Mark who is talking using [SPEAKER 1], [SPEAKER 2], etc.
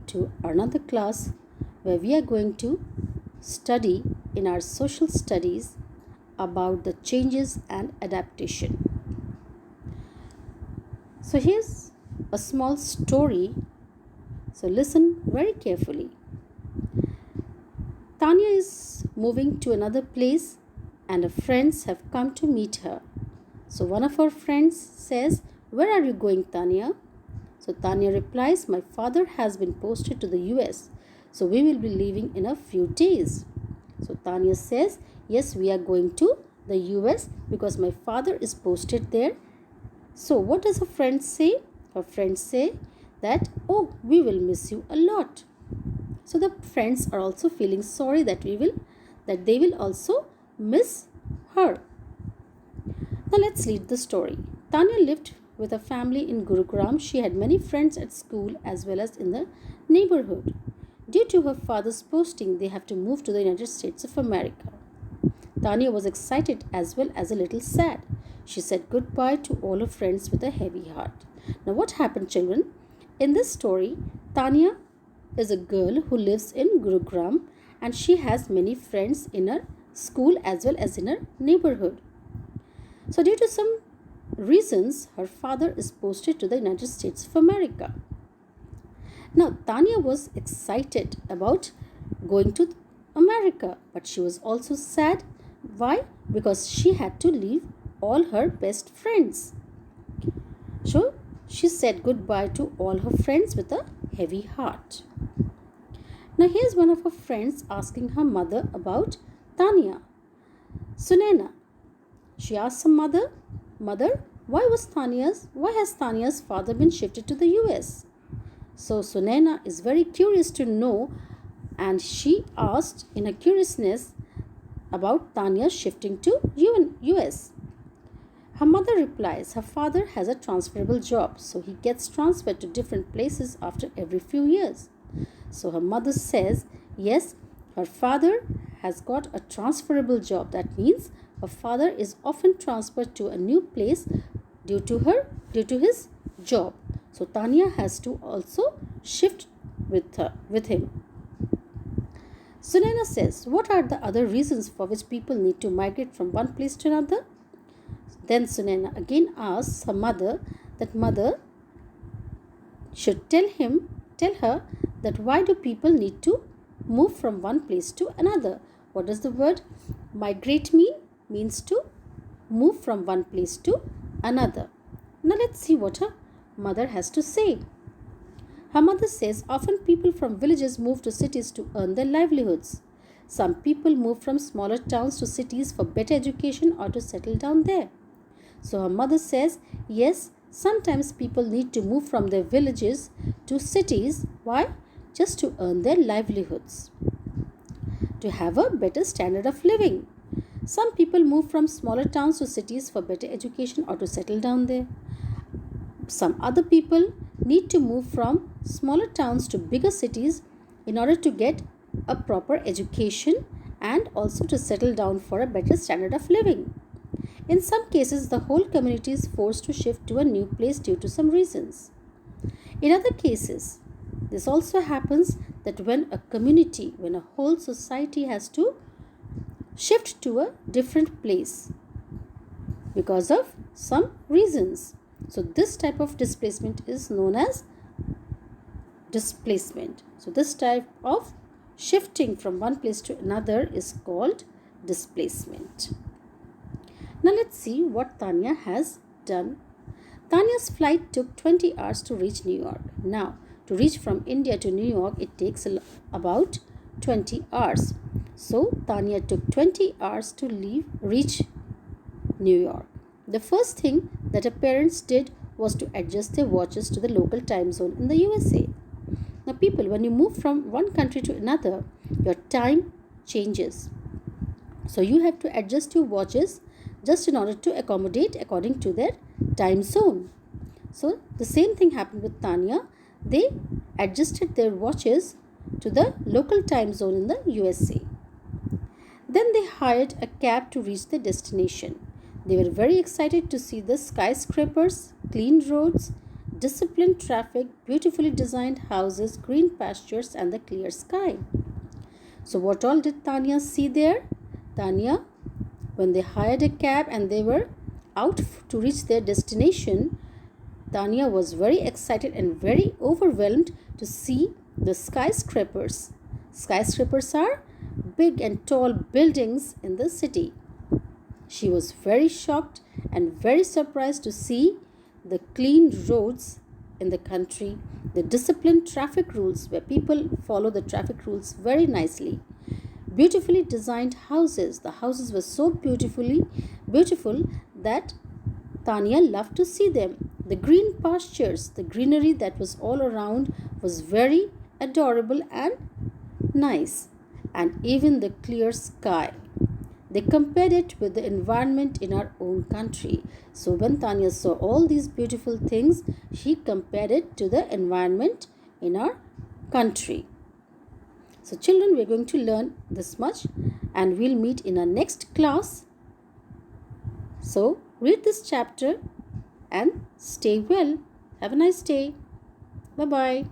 [SPEAKER 1] to another class where we are going to study in our social studies about the changes and adaptation. So here's a small story. So listen very carefully. Tanya is moving to another place and her friends have come to meet her. So one of her friends says, "Where are you going, Tanya?" So Tanya replies, "My father has been posted to the US, so we will be leaving in a few days." So Tanya says, "Yes, we are going to the US because my father is posted there." So what does her friend say? Her friends say that, "Oh, we will miss you a lot." So the friends are also feeling sorry that they will also miss her. Now let's read the story. Tanya lived with a family in Gurugram. She had many friends at school as well as in the neighborhood. Due to her father's posting, they have to move to the United States of America. Tanya was excited as well as a little sad. She said goodbye to all her friends with a heavy heart. Now what happened, children? In this story, Tanya is a girl who lives in Gurugram and she has many friends in her school as well as in her neighborhood. So due to some reasons, her father is posted to the United States of America. Now Tanya was excited about going to America, but she was also sad. Why? Because she had to leave all her best friends. So she said goodbye to all her friends with a heavy heart. Now here's one of her friends asking her mother about Tanya. Sunaina. She asked her mother, "Mother, why has Tanya's father been shifted to the US?" So Sunaina is very curious to know and she asked in her curiousness about Tanya shifting to US. Her mother replies her father has a transferable job, so he gets transferred to different places after every few years. So her mother says, yes, her father has got a transferable job. That means her father is often transferred to a new place due to his job. So Tanya has to also shift with him. Sunaina says, what are the other reasons for which people need to migrate from one place to another? Then Sunaina again asks her mother that mother should tell her that why do people need to move from one place to another? What does the word migrate mean? Means to move from one place to another. Now let's see what her mother has to say. Her mother says often people from villages move to cities to earn their livelihoods. Some people move from smaller towns to cities for better education or to settle down there. So her mother says, yes, sometimes people need to move from their villages to cities. Why? Just to earn their livelihoods, to have a better standard of living. Some people move from smaller towns to cities for better education or to settle down there. Some other people need to move from smaller towns to bigger cities in order to get a proper education and also to settle down for a better standard of living. In some cases, the whole community is forced to shift to a new place due to some reasons. In other cases, this also happens that when a whole society has to shift to a different place because of some reasons. So this type of displacement is known as displacement. So this type of shifting from one place to another is called displacement. Now let's see what Tanya has done. Tanya's flight took 20 hours to reach New York. Now, to reach from India to New York, it takes about 20 hours. So, Tanya took 20 hours to reach New York. The first thing that her parents did was to adjust their watches to the local time zone in the USA. Now, people, when you move from one country to another, your time changes. So, you have to adjust your watches just in order to accommodate according to their time zone. So the same thing happened with Tanya. They adjusted their watches to the local time zone in the USA. Then they hired a cab to reach their destination. They were very excited to see the skyscrapers, clean roads, disciplined traffic, beautifully designed houses, green pastures, and the clear sky. So, what all did Tanya see there? Tanya, when they hired a cab and they were out to reach their destination, Tanya was very excited and very overwhelmed to see the skyscrapers. Skyscrapers are big and tall buildings in the city. She was very shocked and very surprised to see the clean roads in the country, the disciplined traffic rules where people follow the traffic rules very nicely. Beautifully designed houses. The houses were so beautiful that Tanya loved to see them. The green pastures, the greenery that was all around was very adorable and nice. And even the clear sky. They compared it with the environment in our own country. So when Tanya saw all these beautiful things, she compared it to the environment in our country. So children, we're going to learn this much and we'll meet in our next class. So read this chapter and stay well. Have a nice day. Bye-bye.